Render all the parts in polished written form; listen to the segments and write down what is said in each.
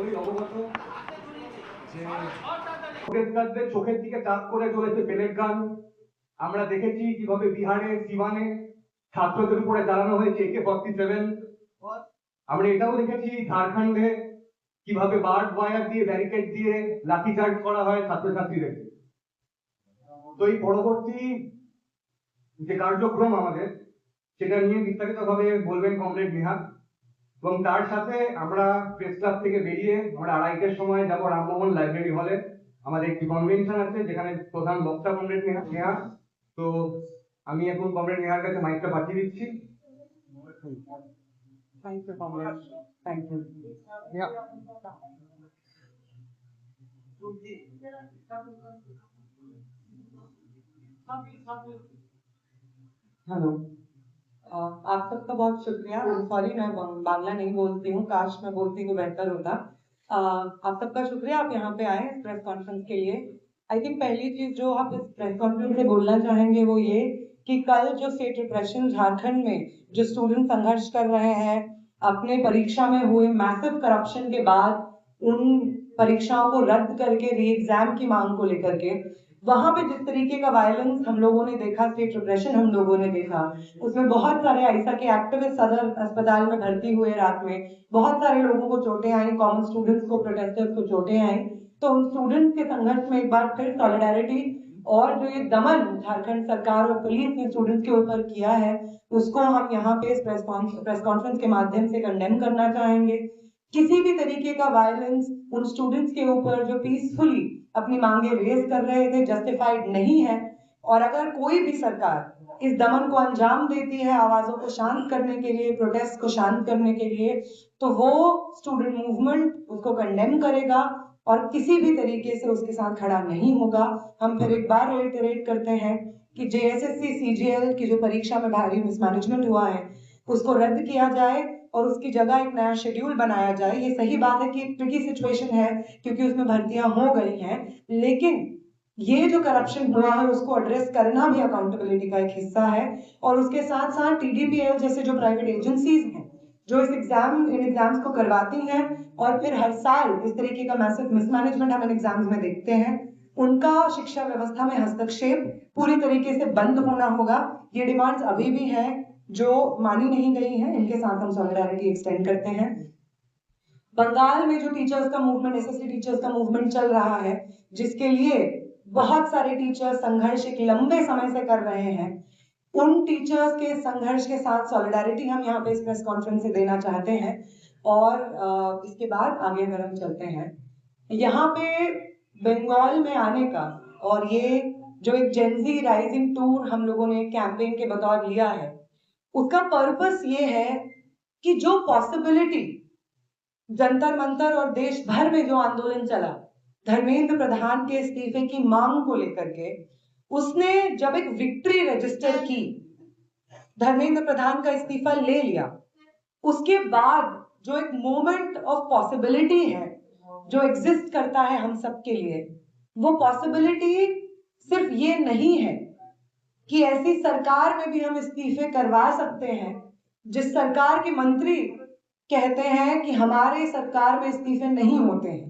সকলেই অবগত যে প্রোটেস্টারদের চোখের দিকে চাপ করে চলেছে পেলেট গান। আমরা দেখেছি কিভাবে বিহারে সিবানে ছাত্রদের উপরে চালানো হয়েছে AK-47। আমরা এটাও দেখেছি ঝাড়খণ্ডে কিভাবে বার্ড ওয়্যার দিয়ে ব্যারিকেড দিয়ে লাঠিচার্জ করা হয় ছাত্রছাত্রীদেরকে। তো এই পরবর্তী যে কার্যক্রম আমাদের সেটা নিয়ে বিস্তারিতভাবে বলবেন কমরেড নেহাত, এবং তার সাথে আমরা প্রেস ক্লাব থেকে বেরিয়ে আমরা 2:30টার সময় যাব রামমোহন লাইব্রেরি হলে। আমাদের একটি কনভেনশন আছে যেখানে প্রধান বক্তা কমরেড নেহাত। তো আমি এখন কমরেড নেহার কাছে মাইকটা পাঠিয়ে দিচ্ছি। Thank you, comrade. Thank you. Yeah. Hello, आप सबका बहुत शुक्रिया। सॉरी मैं बांग्ला नहीं बोलती हूँ, काश मैं बोलती तो बेहतर होता। आप सबका शुक्रिया, आप यहाँ पे आए इस प्रेस कॉन्फ्रेंस के लिए। आई थिंक पहली चीज जो आप इस प्रेस कॉन्फ्रेंस से बोलना चाहेंगे वो ये कि कल जो स्टेट रिप्रेशन झारखंड में जो स्टूडेंट संघर्ष कर रहे हैं अपने परीक्षा में हुए मैसिव करप्शन के बाद उन परीक्षाओं को रद्द करके री एग्जाम की मांग को लेकर के वहां पे जिस तरीके का वायलेंस हम लोगों ने देखा, स्टेट रिप्रेशन हम लोगों ने देखा, उसमें बहुत सारे आईसा के एक्टिविस्ट सदर अस्पताल में भर्ती हुए रात में, बहुत सारे लोगों को चोटें आई, कॉमन स्टूडेंट्स को, प्रोटेस्टर्स को चोटें आई। तो उन स्टूडेंट्स के संघर्ष में एक बार फिर सॉलिडारिटी और जो ये दमन झारखंड सरकार और पुलिस ने स्टूडेंट्स के ऊपर किया है उसको हम यहाँ पे इस प्रेस कॉन्फ्रेंस के माध्यम से कंडेम करना चाहेंगे। किसी भी तरीके का वायलेंस उन स्टूडेंट्स के ऊपर जो पीसफुली अपनी मांगे रेज कर रहे थे जस्टिफाइड नहीं है, और अगर कोई भी सरकार इस दमन को अंजाम देती है आवाजों को शांत करने के लिए, प्रोटेस्ट को शांत करने के लिए, तो वो स्टूडेंट मूवमेंट उसको कंडेम करेगा और किसी भी तरीके से उसके साथ खड़ा नहीं होगा। हम फिर एक बार रेटरेट करते हैं कि JSSC CGL की जो परीक्षा में भारी मिसमैनेजमेंट हुआ है उसको रद्द किया जाए और उसकी जगह एक नया शेड्यूल बनाया जाए। ये सही बात है कि एक ट्रिकी सिचुएशन है क्योंकि उसमें भर्तियां हो गई हैं, लेकिन ये जो करप्शन हुआ है उसको एड्रेस करना भी अकाउंटेबिलिटी का एक हिस्सा है। और उसके साथ साथ TDPL जैसे जो प्राइवेट एजेंसीज हैं जो इन एग्जाम्स को करवाती हैं और फिर हर साल इस तरीके का मैसिव मिसमैनेजमेंट हम इन एग्जाम्स में देखते हैं, उनका शिक्षा व्यवस्था में हस्तक्षेप पूरी तरीके से बंद होना होगा। ये डिमांड्स अभी भी है जो मानी नहीं गई हैं, इनके साथ हम सॉलिडारिटी एक्सटेंड करते हैं। बंगाल में जो टीचर्स का मूवमेंट, SSC टीचर्स का मूवमेंट चल रहा है जिसके लिए बहुत सारे टीचर्स संघर्ष एक लंबे समय से कर रहे हैं, उन टीचर्स के संघर्ष के साथ सॉलिडारिटी हम यहाँ पे इस प्रेस कॉन्फ्रेंस से देना चाहते हैं। और इसके बाद आगे अगर हम चलते हैं यहाँ पे बंगाल में आने का और ये जो एक जेनजी राइजिंग टूर हम लोगों ने कैंपेन के बतौर लिया है उसका पर्पस ये है कि जो पॉसिबिलिटी जंतर मंतर और देश भर में जो आंदोलन चला धर्मेंद्र प्रधान के इस्तीफे की मांग को लेकर के, उसने जब एक विक्ट्री रजिस्टर की, धर्मेंद्र प्रधान का इस्तीफा ले लिया, उसके बाद जो एक मोमेंट ऑफ पॉसिबिलिटी है जो एग्जिस्ट करता है हम सबके लिए, वो पॉसिबिलिटी सिर्फ ये नहीं है कि ऐसी सरकार में भी हम इस्तीफे करवा सकते हैं जिस सरकार के मंत्री कहते हैं कि हमारे सरकार में इस्तीफे नहीं होते हैं।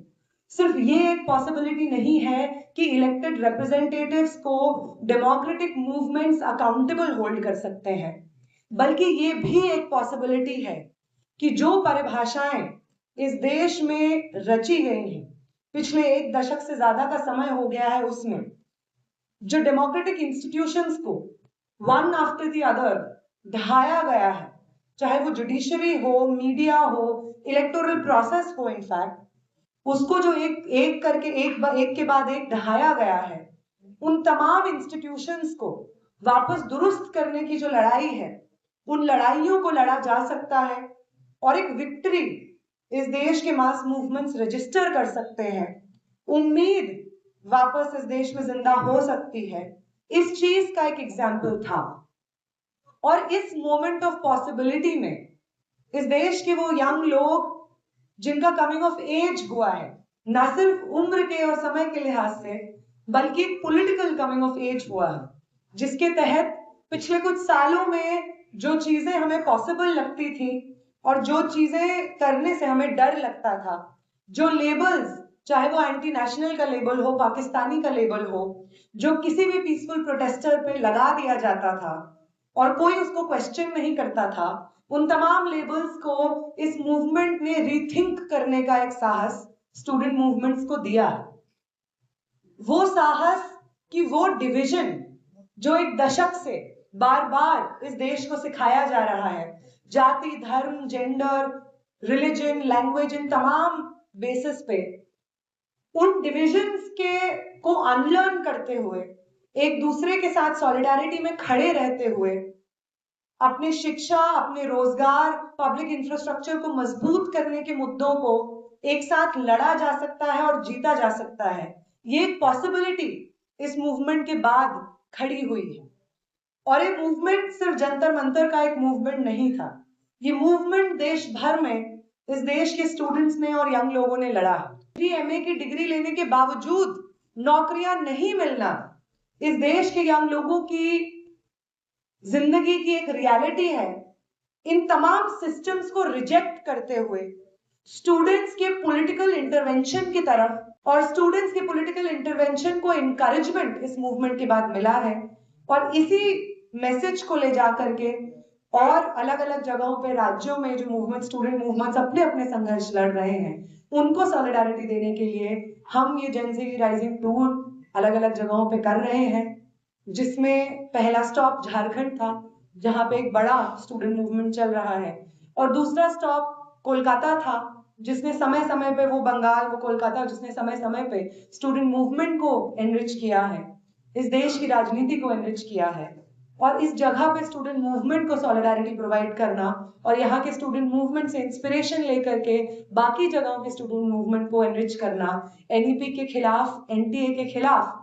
सिर्फ ये एक पॉसिबिलिटी नहीं है कि इलेक्टेड रिप्रेजेंटेटिव्स को डेमोक्रेटिक मूवमेंट्स अकाउंटेबल होल्ड कर सकते हैं, बल्कि ये भी एक पॉसिबिलिटी है कि जो परिभाषाएं इस देश में रची गई हैं पिछले 1 दशक से ज्यादा का समय हो गया है, उसमें जो डेमोक्रेटिक इंस्टीट्यूशंस को वन आफ्टर द अदर ढाया गया है, चाहे वो जुडिशरी हो, मीडिया हो, इलेक्टोरल प्रोसेस हो, इनफैक्ट उसको जो एक करके एक के बाद एक ढहाया गया है, उन तमाम इंस्टीट्यूशंस को वापस दुरुस्त करने की जो लड़ाई है उन लड़ाइयों को लड़ा जा सकता है और एक विक्ट्री इस देश के मास मूवमेंट्स रजिस्टर कर सकते हैं। उम्मीद वापस इस देश में जिंदा हो सकती है। इस चीज का एक एग्जाम्पल था। और इस मोमेंट ऑफ पॉसिबिलिटी में इस देश के वो यंग लोग जिनका कमिंग ऑफ एज हुआ है, ना सिर्फ उम्र के और समय के लिहाज से बल्कि पॉलिटिकल कमिंग ऑफ एज हुआ है, जिसके तहत पिछले कुछ सालों में जो चीजें हमें पॉसिबल लगती थी और जो चीजें करने से हमें डर लगता था, जो लेबल्स, चाहे वो एंटी नेशनल का लेबल हो, पाकिस्तानी का लेबल हो, जो किसी भी पीसफुल प्रोटेस्टर पे लगा दिया जाता था और कोई उसको क्वेश्चन नहीं करता था, उन तमाम लेबल्स को इस मूवमेंट ने रीथिंक करने का एक साहस स्टूडेंट मूवमेंट्स को दिया है। वो साहस कि वो डिवीजन जो एक दशक से बार बार इस देश को सिखाया जा रहा है, जाति, धर्म, जेंडर, रिलीजन, लैंग्वेज, इन तमाम बेसिस पे, उन डिविजन्स के को अनलर्न करते हुए, एक दूसरे के साथ सॉलिडारिटी में खड़े रहते हुए, अपने शिक्षा, अपने रोजगार, पब्लिक इंफ्रास्ट्रक्चर को मजबूत करने के मुद्दों को एक साथ लड़ा जा सकता है और जीता जा सकता है। ये एक पॉसिबिलिटी इस मूवमेंट के बाद खड़ी हुई है। और ये मूवमेंट सिर्फ जंतर मंतर का एक मूवमेंट नहीं था, ये मूवमेंट देश भर में इस देश के स्टूडेंट्स ने और यंग लोगों ने लड़ा है। एमए की डिग्री लेने के बावजूद नौकरियां नहीं मिलना इस देश के यंग लोगों की जिंदगी की एक रियलिटी है। इन तमाम सिस्टम्स को रिजेक्ट करते हुए स्टूडेंट्स के पॉलिटिकल इंटरवेंशन की तरफ और स्टूडेंट्स के पॉलिटिकल इंटरवेंशन को इनकरेजमेंट इस मूवमेंट के बाद मिला है। और इसी मैसेज को ले जा करके और अलग अलग जगहों पे, राज्यों में जो मूवमेंट, स्टूडेंट मूवमेंट्स अपने अपने संघर्ष लड़ रहे हैं, उनको सॉलिडारिटी देने के लिए हम ये जेन ज़ी राइजिंग टूर अलग अलग जगहों पे कर रहे हैं, जिसमें पहला स्टॉप झारखंड था, जहां पे एक बड़ा स्टूडेंट मूवमेंट चल रहा है, और दूसरा स्टॉप कोलकाता था, जिसने समय समय पे, वो बंगाल, वो कोलकाता, जिसने समय समय पे स्टूडेंट मूवमेंट को एनरिच किया है, इस देश की राजनीति को एनरिच किया है। और इस जगह पे स्टूडेंट मूवमेंट को सॉलिडारिटी प्रोवाइड करना और यहाँ के स्टूडेंट मूवमेंट से इंस्पिरेशन लेकर के बाकी जगहों के स्टूडेंट मूवमेंट को एनरिच करना, एनईपी के खिलाफ, एनटीए के खिलाफ।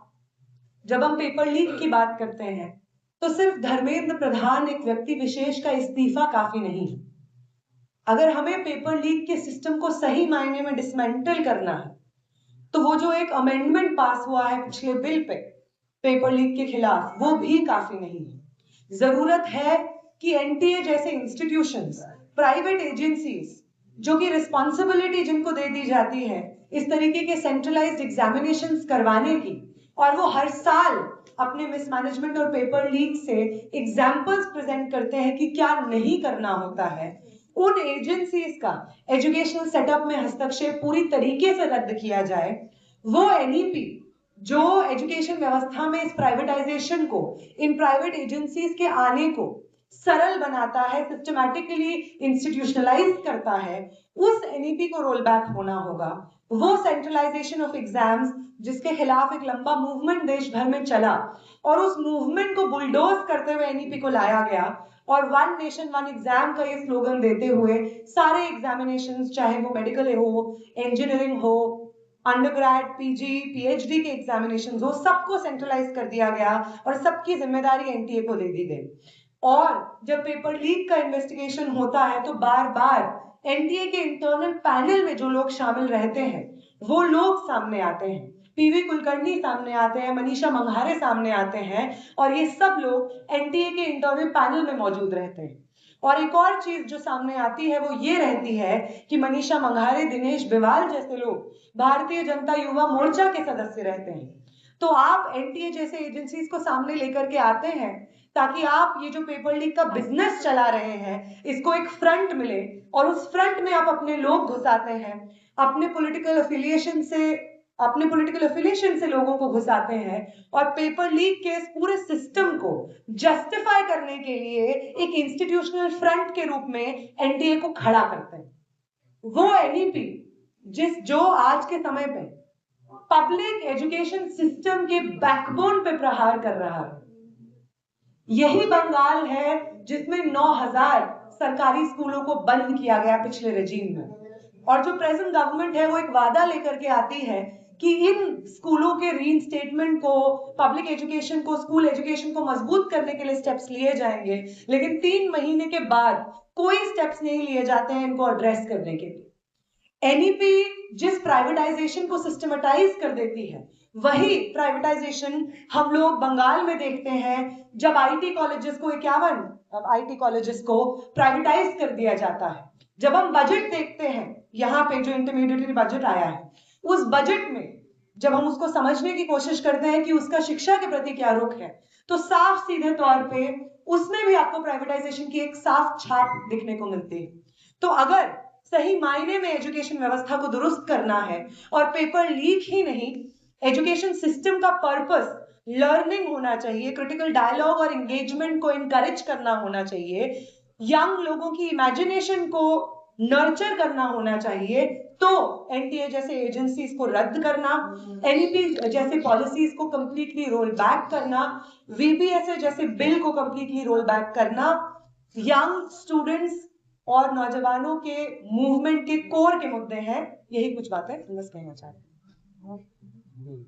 जब हम पेपर लीक की बात करते हैं तो सिर्फ धर्मेंद्र प्रधान, एक व्यक्ति विशेष का इस्तीफा काफी नहीं है। अगर हमें पेपर लीक के सिस्टम को सही मायने में डिसमेंटल करना है, तो वो जो एक अमेंडमेंट पास हुआ है पिछले बिल पे पेपर लीक के खिलाफ, वो भी काफी नहीं है। जरूरत है कि एनटीए जैसे इंस्टीट्यूशंस, प्राइवेट एजेंसीज, जो कि रिस्पॉन्सिबिलिटी जिनको दे दी जाती है इस तरीके के सेंट्रलाइज्ड एग्जामिनेशंस करवाने की, और वो हर साल अपने मिसमैनेजमेंट और पेपर लीक से एग्जाम्पल्स प्रेजेंट करते हैं कि क्या नहीं करना होता है, उन एजेंसीज का एजुकेशनल सेटअप में हस्तक्षेप पूरी तरीके से रद्द किया जाए। वो एनईपी जो एजुकेशन व्यवस्था में इस प्राइवेटाइजेशन को, इन प्राइवेट एजेंसीज के आने को सरल बनाता है, सिस्टमैटिकली इंस्टीट्यूशनलाइज करता है, उस एनईपी को रोल बैक होना होगा। वो सेंट्रलाइजेशन ऑफ एग्जाम्स जिसके खिलाफ एक लंबा मूवमेंट देश भर में चला, और उस मूवमेंट को बुलडोज करते हुए एनईपी को लाया गया, और वन नेशन वन एग्जाम का ये स्लोगन देते हुए सारे एग्जामिनेशंस, चाहे वो मेडिकल हो, इंजीनियरिंग हो, अंडरग्रेड, पीजी, पीएचडी के एग्जामिनेशन हो, सबको सेंट्रलाइज कर दिया गया और सबकी जिम्मेदारी एनटीए को दे दी गई। और जब पेपर लीक का इन्वेस्टिगेशन होता है तो बार बार एनटीए के इंटरनल पैनल में जो लोग शामिल रहते हैं वो लोग सामने आते हैं, पीवी कुलकर्णी सामने आते हैं, मनीषा मंघारे सामने आते हैं, और ये सब लोग एनटीए के इंटरनल पैनल में मौजूद रहते हैं। और एक और चीज जो सामने आती है वो ये रहती है कि मनीषा मंघारे, दिनेश बिवाल जैसे लोग भारतीय जनता युवा मोर्चा के सदस्य रहते हैं। तो आप एनटीए जैसे एजेंसीज को सामने लेकर के आते हैं ताकि आप ये जो पेपर लीक का बिजनेस चला रहे हैं इसको एक फ्रंट मिले, और उस फ्रंट में आप अपने लोग घुसाते हैं, अपने पॉलिटिकल अफिलिएशन से लोगों को घुसाते हैं, और पेपर लीक के इस पूरे सिस्टम को जस्टिफाई करने के लिए एक इंस्टीट्यूशनल फ्रंट के रूप में एनटीए को खड़ा करते हैं। वो एनईपी जो आज के समय पे पब्लिक एजुकेशन सिस्टम के बैकबोन पे प्रहार कर रहा है, यही बंगाल है जिसमें 9000 सरकारी स्कूलों को बंद किया गया पिछले रेजीम में, और जो प्रेजेंट गवर्नमेंट है वो एक वादा लेकर के आती है कि इन स्कूलों के रीइंस्टेटमेंट को, पब्लिक एजुकेशन को, स्कूल एजुकेशन को मजबूत करने के लिए स्टेप्स लिए जाएंगे, लेकिन 3 महीने के बाद कोई स्टेप्स नहीं लिए जाते हैं इनको एड्रेस करने के लिए। एनईपी जिस प्राइवेटाइजेशन को सिस्टमेटाइज कर देती है, वही प्राइवेटाइजेशन हम लोग बंगाल में देखते हैं जब आईटी कॉलेजेस को 51 आईटी कॉलेजेस को प्राइवेटाइज कर दिया जाता है। जब हम बजट देखते हैं, यहाँ पे जो इंटरमीडिएटरी बजट आया है, उस बजट में जब हम उसको समझने की कोशिश करते हैं कि उसका शिक्षा के प्रति क्या रुख है, तो साफ सीधे तौर पे उसमें भी आपको प्राइवेटाइजेशन की एक साफ छाप दिखने को मिलती है। तो अगर सही मायने में एजुकेशन व्यवस्था को दुरुस्त करना है और पेपर लीक ही नहीं, एजुकेशन सिस्टम का पर्पस लर्निंग होना चाहिए, क्रिटिकल डायलॉग और एंगेजमेंट को इनकरेज करना होना चाहिए, यंग लोगों की इमेजिनेशन को नर्चर करना होना चाहिए, तो एनटीए जैसे एजेंसीज को रद्द करना, एनईपी जैसे पॉलिसीज को कंप्लीटली रोल बैक करना, वीपीएसए जैसे बिल को कंप्लीटली रोल बैक करना, यंग स्टूडेंट्स और नौजवानों के मूवमेंट के कोर के मुद्दे हैं। यही कुछ बातें बस कहना चाहते हैं।